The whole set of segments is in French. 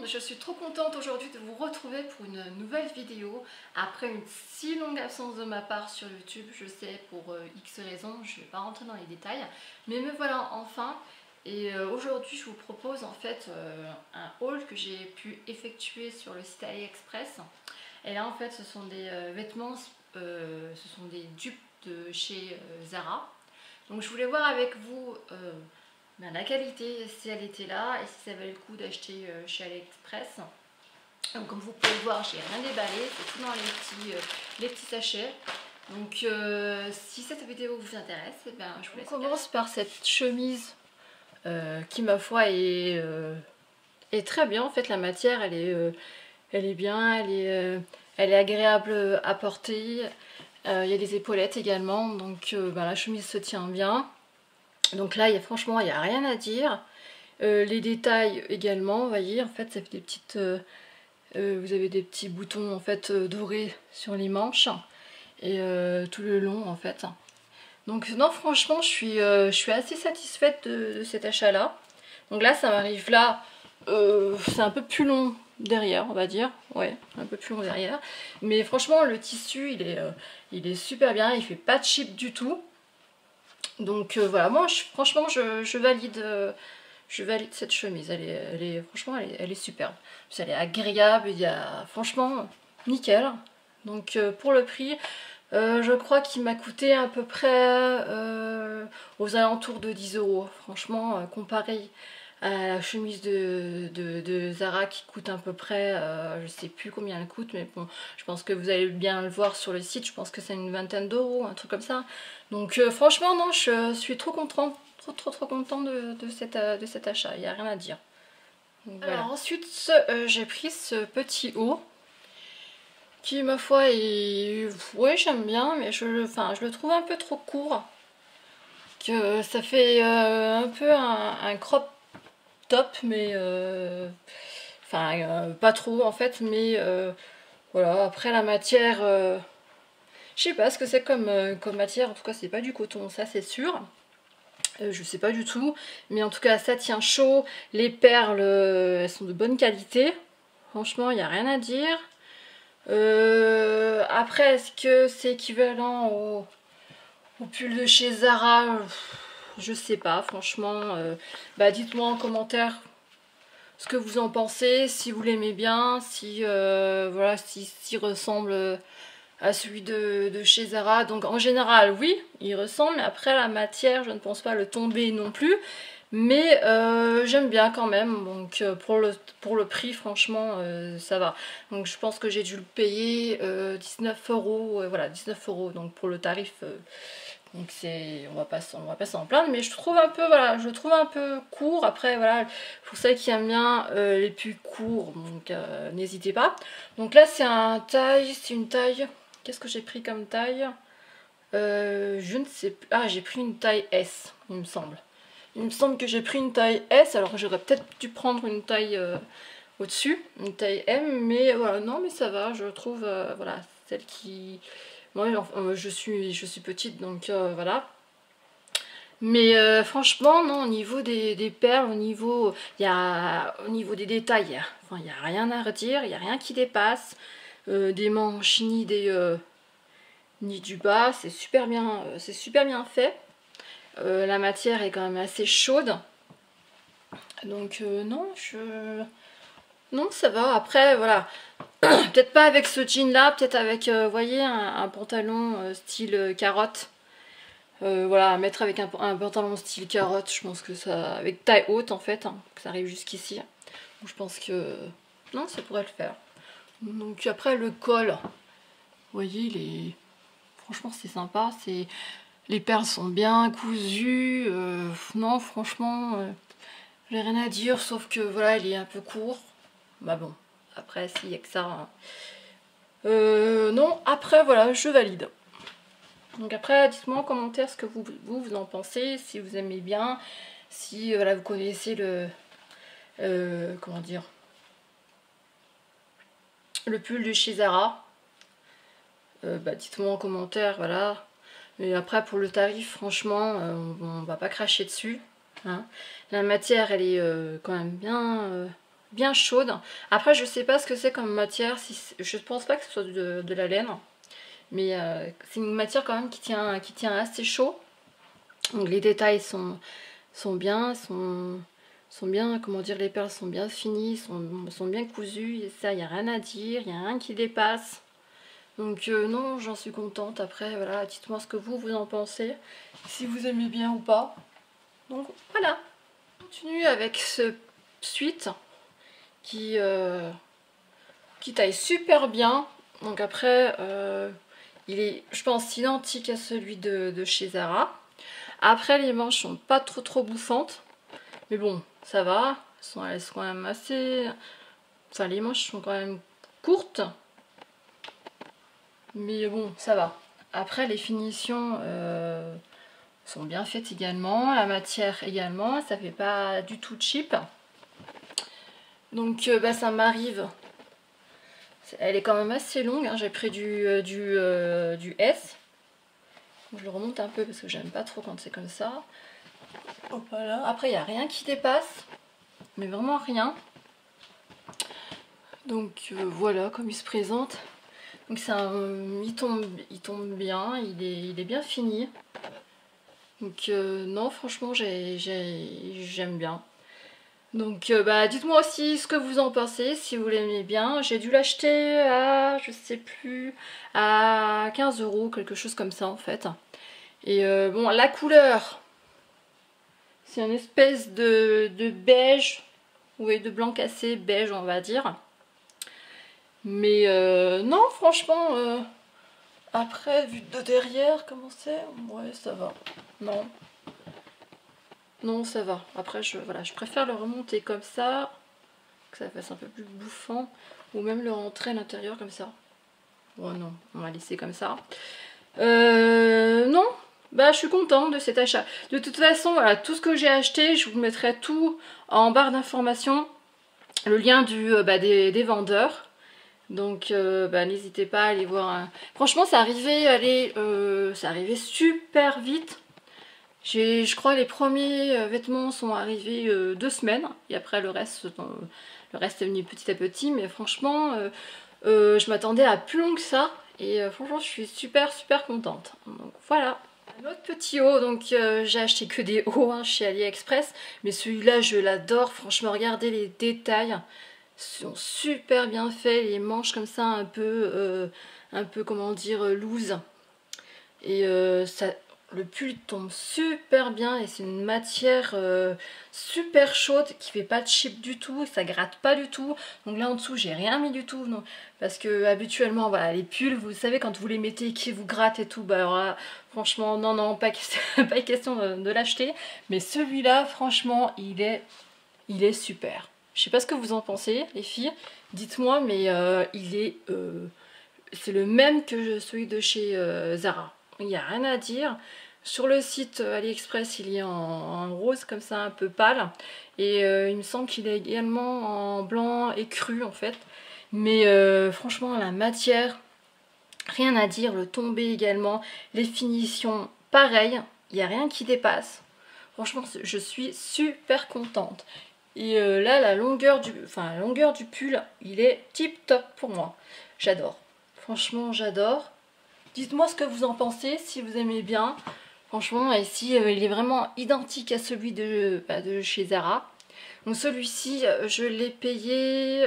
monde, je suis trop contente aujourd'hui de vous retrouver pour une nouvelle vidéo après une si longue absence de ma part sur YouTube. Je sais, pour X raisons, je ne vais pas rentrer dans les détails, mais me voilà enfin. Et aujourd'hui je vous propose en fait un haul que j'ai pu effectuer sur le site AliExpress. Et là en fait ce sont des vêtements, ce sont des dupes de chez Zara. Donc je voulais voir avec vous la qualité, si elle était là et si ça valait le coup d'acheter chez AliExpress. Donc comme vous pouvez le voir, j'ai rien déballé, c'est tout dans les petits sachets. Donc si cette vidéo vous intéresse, eh ben, je vous laisse. On commence par cette chemise qui ma foi est très bien. En fait la matière elle est bien, elle est agréable à porter. Il y a des épaulettes également, donc la chemise se tient bien. Donc là, franchement, il n'y a rien à dire. Les détails également, vous voyez, en fait, ça fait des petites... vous avez des petits boutons, en fait, dorés sur les manches. Et tout le long, en fait. Donc non, franchement, je suis assez satisfaite de cet achat-là. Donc là, ça m'arrive là. C'est un peu plus long derrière, on va dire. Ouais, un peu plus long derrière. Mais franchement, le tissu, il est super bien. Il fait pas de cheap du tout. Donc voilà, moi franchement je valide cette chemise, franchement elle est superbe. Elle est agréable, franchement nickel. Donc pour le prix, je crois qu'il m'a coûté à peu près aux alentours de 10 €. Franchement, comparé à la chemise de Zara qui coûte à peu près, je sais plus combien elle coûte, mais bon, je pense que vous allez bien le voir sur le site, je pense que c'est une vingtaine d'euros, un truc comme ça. Donc franchement, non, je suis trop contente, trop contente de cet achat, il n'y a rien à dire. Donc, voilà. Alors ensuite, j'ai pris ce petit haut, qui ma foi est... Ouais, j'aime bien, mais je le trouve un peu trop court. Que ça fait un peu un crop top, mais pas trop en fait, mais voilà. Après la matière, je sais pas ce que c'est comme matière, en tout cas c'est pas du coton, ça c'est sûr. Je sais pas du tout, mais en tout cas ça tient chaud, les perles elles sont de bonne qualité, franchement il n'y a rien à dire. Après, est-ce que c'est équivalent au pull de chez Zara? Je sais pas, franchement. Dites-moi en commentaire ce que vous en pensez, si vous l'aimez bien, si voilà, s'il ressemble à celui de chez Zara. Donc en général, oui, il ressemble, mais après la matière, je ne pense pas le tomber non plus. Mais j'aime bien quand même, donc pour le prix, franchement, ça va. Donc je pense que j'ai dû le payer 19 €, voilà, 19 €, donc pour le tarif... donc on va pas s'en plaindre, mais je trouve un peu, voilà, je trouve un peu court. Après voilà, pour celles qui aiment bien les plus courts, donc n'hésitez pas. Donc là c'est une taille, qu'est-ce que j'ai pris comme taille? Je ne sais plus, ah j'ai pris une taille S, il me semble. Il me semble que j'ai pris une taille S, alors j'aurais peut-être dû prendre une taille au-dessus, une taille M, mais voilà, non mais ça va, je trouve, voilà, celle qui... Moi, je suis petite, donc voilà. Mais franchement, non, au niveau des perles, au niveau des détails, il n'y a rien à redire, il n'y a rien qui dépasse. Des manches, ni du bas, c'est super bien fait. La matière est quand même assez chaude. Donc non, ça va. Après, voilà. Peut-être pas avec ce jean là, peut-être avec, vous voyez, un pantalon style carotte. Voilà, à mettre avec un pantalon style carotte, je pense que ça... Avec taille haute en fait, hein, que ça arrive jusqu'ici. Donc je pense que... Non, ça pourrait le faire. Donc après le col, vous voyez, franchement c'est sympa. Les perles sont bien cousues. Non, franchement, j'ai rien à dire, sauf que voilà, il est un peu court. Bah bon, après s'il y a que ça... Hein. Non, après voilà, je valide. Donc après, dites-moi en commentaire ce que vous en pensez, si vous aimez bien, si voilà, vous connaissez comment dire, le pull de chez Zara. Dites-moi en commentaire, voilà. Mais après, pour le tarif, franchement, on va pas cracher dessus. Hein. La matière, elle est quand même bien bien chaude. Après je sais pas ce que c'est comme matière, si je pense pas que ce soit de la laine. Mais c'est une matière quand même qui tient assez chaud. Donc les détails sont bien, sont bien, comment dire, les perles sont bien finies, sont bien cousues. Et ça, il n'y a rien à dire, il n'y a rien qui dépasse. Donc non, j'en suis contente. Après, voilà, dites-moi ce que vous en pensez. Si vous aimez bien ou pas. Donc voilà. On continue avec ce suite qui taille super bien. Donc après, il est, je pense, identique à celui de chez Zara. Après, les manches sont pas trop bouffantes. Mais bon, ça va. Elles sont quand même assez... Enfin, les manches sont quand même courtes. Mais bon, ça va. Après, les finitions sont bien faites également. La matière également. Ça fait pas du tout cheap. Donc, bah, ça m'arrive... Elle est quand même assez longue, hein. J'ai pris du S. Je le remonte un peu parce que j'aime pas trop quand c'est comme ça. Hop là. Après, il n'y a rien qui dépasse. Mais vraiment rien. Donc voilà comme il se présente. Donc il tombe bien, il est bien fini. Donc non, franchement, j'aime bien. Donc bah, dites-moi aussi ce que vous en pensez, si vous l'aimez bien. J'ai dû l'acheter à, je sais plus, à 15 €, quelque chose comme ça en fait. Et bon, la couleur, c'est une espèce de beige, oui, de blanc cassé, beige on va dire. Mais non, franchement, après, vu de derrière, comment c'est? Ouais, ça va. Non. Non, ça va. Après, voilà, je préfère le remonter comme ça, que ça fasse un peu plus bouffant, ou même le rentrer à l'intérieur comme ça. Bon, non, on va laisser comme ça. Non, bah, je suis contente de cet achat. De toute façon, voilà, tout ce que j'ai acheté, je vous mettrai tout en barre d'informations. Le lien des vendeurs. Donc bah, n'hésitez pas à aller voir. Franchement, ça arrivait super vite. Je crois les premiers vêtements sont arrivés 2 semaines. Et après le reste est venu petit à petit. Mais franchement, je m'attendais à plus long que ça. Et franchement, je suis super contente. Donc voilà. Un autre petit haut, donc j'ai acheté que des hauts hein, chez AliExpress. Mais celui-là, je l'adore. Franchement, regardez les détails. Sont super bien faits, les manches comme ça un peu comment dire loose et le pull tombe super bien et c'est une matière super chaude qui fait pas de chip du tout, ça gratte pas du tout. Donc là en dessous j'ai rien mis du tout non, parce que habituellement voilà les pulls vous savez quand vous les mettez qui vous grattent et tout, bah alors là franchement non pas question, pas question de l'acheter. Mais celui-là franchement il est super. Je sais pas ce que vous en pensez, les filles. Dites-moi, mais c'est le même que celui de chez Zara. Il n'y a rien à dire. Sur le site AliExpress, il est en rose comme ça, un peu pâle. Et il me semble qu'il est également en blanc et cru en fait. Mais franchement, la matière, rien à dire. Le tombé également. Les finitions, pareil. Il n'y a rien qui dépasse. Franchement, je suis super contente. Et là, la longueur du pull, il est tip top pour moi. J'adore. Franchement, j'adore. Dites-moi ce que vous en pensez, si vous aimez bien. Franchement, ici, il est vraiment identique à celui de chez Zara. Donc celui-ci, je l'ai payé,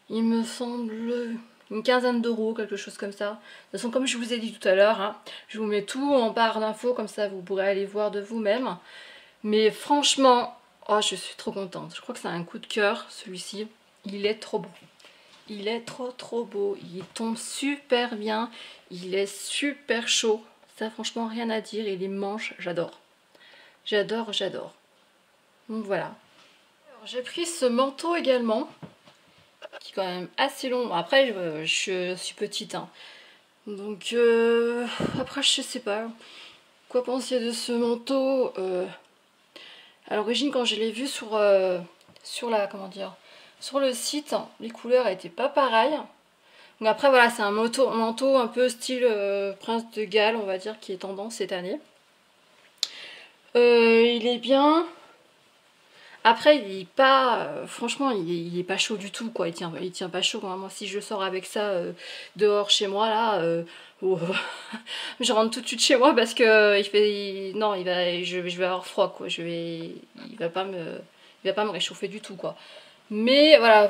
il me semble, une quinzaine d'euros, quelque chose comme ça. De toute façon, comme je vous ai dit tout à l'heure, hein, je vous mets tout en barre d'infos, comme ça vous pourrez aller voir de vous-même. Mais franchement... Oh, je suis trop contente. Je crois que c'est un coup de cœur, celui-ci. Il est trop beau. Il est trop beau. Il tombe super bien. Il est super chaud. Ça, franchement, rien à dire. Et les manches, j'adore. J'adore. Donc voilà. J'ai pris ce manteau également, qui est quand même assez long. Après, je suis petite. Hein. Donc, après, je sais pas. Quoi penser de ce manteau À l'origine, quand je l'ai vu sur le site, les couleurs n'étaient pas pareilles. Donc après, voilà, c'est un manteau un peu style Prince de Galles, on va dire, qui est tendance cette année. Il est bien. Après il est pas, franchement il est pas chaud du tout quoi, il tient pas chaud. Moi si je sors avec ça dehors chez moi là, oh, je rentre tout de suite chez moi parce que non je vais avoir froid quoi, il va pas me réchauffer du tout quoi. Mais voilà,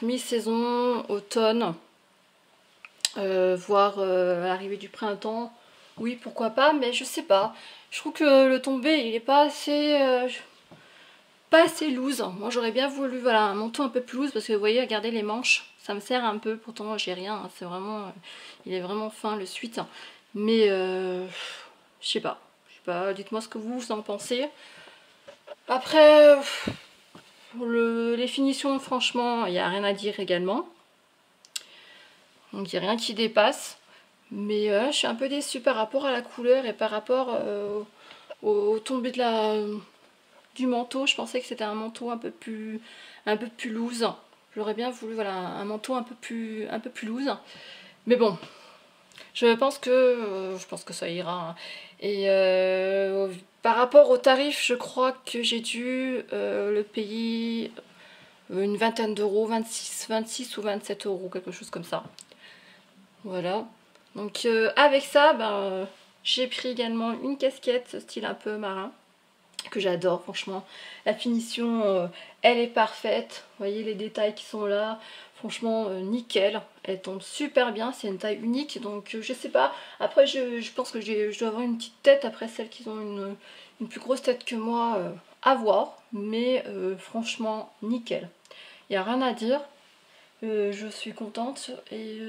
mi-saison, automne, voire l'arrivée du printemps, oui pourquoi pas, mais je sais pas. Je trouve que le tombé il est pas assez loose. Moi j'aurais bien voulu voilà, un manteau un peu plus loose parce que vous voyez, regardez les manches, ça me sert un peu, pourtant j'ai rien, hein, c'est vraiment, il est vraiment fin le sweat. Mais je sais pas, dites-moi ce que vous en pensez. Après, les finitions franchement, il n'y a rien à dire également. Donc il n'y a rien qui dépasse. Mais je suis un peu déçue par rapport à la couleur et par rapport au tombé du manteau. Je pensais que c'était un manteau un peu plus loose. J'aurais bien voulu voilà, un manteau un peu plus loose. Mais bon, je pense que ça ira. Hein. Et par rapport au tarif, je crois que j'ai dû le payer une vingtaine d'euros, 26 ou 27 euros, quelque chose comme ça. Voilà. Donc avec ça, j'ai pris également une casquette style un peu marin, que j'adore franchement. La finition, elle est parfaite. Vous voyez les détails qui sont là. Franchement, nickel. Elle tombe super bien. C'est une taille unique. Donc je sais pas. Après, je pense que je dois avoir une petite tête. Après, celles qui ont une plus grosse tête que moi, à voir. Mais franchement, nickel. Il n'y a rien à dire. Je suis contente et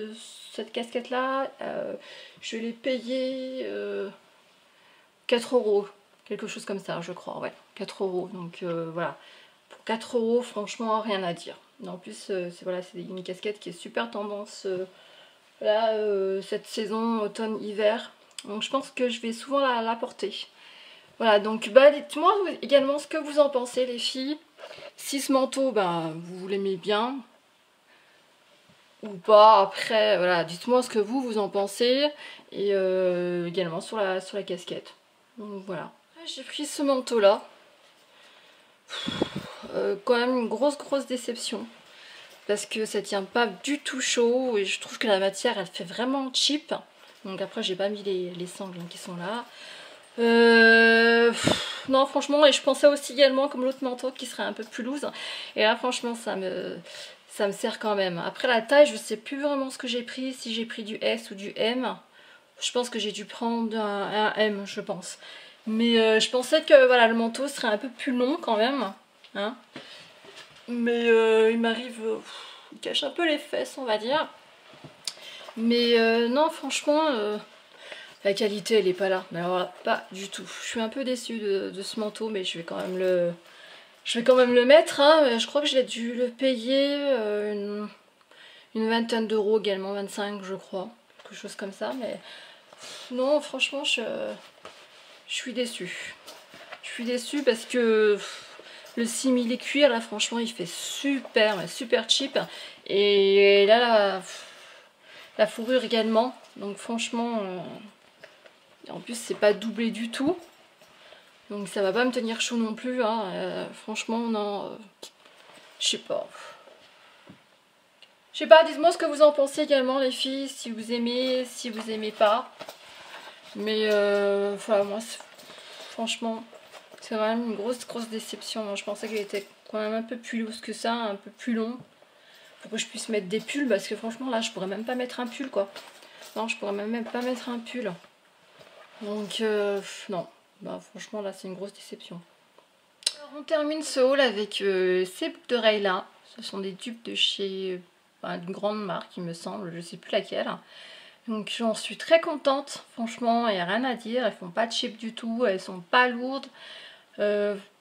cette casquette là je l'ai payée 4 euros, quelque chose comme ça je crois, ouais, 4 euros, donc voilà, pour 4 euros franchement rien à dire. En plus c'est voilà, c'est une casquette qui est super tendance là cette saison automne-hiver, donc je pense que je vais souvent la porter. Voilà, donc dites-moi également ce que vous en pensez les filles, si ce manteau vous l'aimez bien ou pas. Après voilà, dites-moi ce que vous en pensez et également sur la casquette. Donc voilà, j'ai pris ce manteau là, quand même une grosse déception parce que ça tient pas du tout chaud et je trouve que la matière elle fait vraiment cheap. Donc après j'ai pas mis les sangles qui sont là. Non franchement, et je pensais aussi également comme l'autre manteau qui serait un peu plus loose et là franchement ça me sert quand même. Après la taille, je sais plus vraiment ce que j'ai pris, si j'ai pris du S ou du M. Je pense que j'ai dû prendre un M, je pense. Mais je pensais que voilà, le manteau serait un peu plus long quand même. Hein. Mais il m'arrive, il cache un peu les fesses, on va dire. Mais non, franchement, la qualité, elle est pas là. Mais alors là, pas du tout. Je suis un peu déçue de ce manteau, mais je vais quand même le mettre, hein. Je crois que j'ai dû le payer une vingtaine d'euros également, 25 je crois, quelque chose comme ça. Mais non, franchement, je suis déçue. Je suis déçue parce que le simili cuir, là, franchement, il fait super cheap. Et là, la fourrure également. Donc franchement, en plus, c'est pas doublé du tout. Donc ça va pas me tenir chaud non plus, hein. Franchement non, je sais pas. Je sais pas, dites-moi ce que vous en pensez également les filles, si vous aimez, si vous aimez pas. Mais voilà, moi franchement, c'est quand même une grosse déception. Moi, je pensais qu'il était quand même un peu plus lourd que ça, un peu plus long. Pour que je puisse mettre des pulls, parce que franchement là je pourrais même pas mettre un pull quoi. Non, je pourrais même pas mettre un pull. Donc non. Franchement là c'est une grosse déception. Alors, on termine ce haul avec ces boucles d'oreilles là. Ce sont des tubes de chez une grande marque il me semble, je sais plus laquelle. Donc j'en suis très contente, franchement il n'y a rien à dire, elles font pas de cheap du tout, elles sont pas lourdes.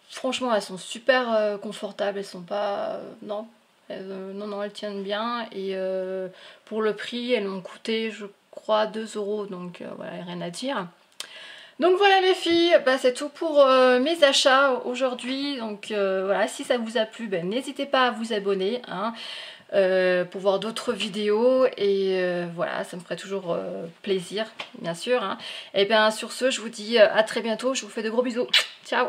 Franchement elles sont super confortables, elles sont pas... non, elles tiennent bien et pour le prix elles m'ont coûté je crois 2 euros, donc voilà, rien à dire. Donc voilà les filles, c'est tout pour mes achats aujourd'hui. Donc voilà, si ça vous a plu, n'hésitez pas à vous abonner hein, pour voir d'autres vidéos. Et voilà, ça me ferait toujours plaisir, bien sûr. Hein. Et bien sur ce, je vous dis à très bientôt. Je vous fais de gros bisous. Ciao!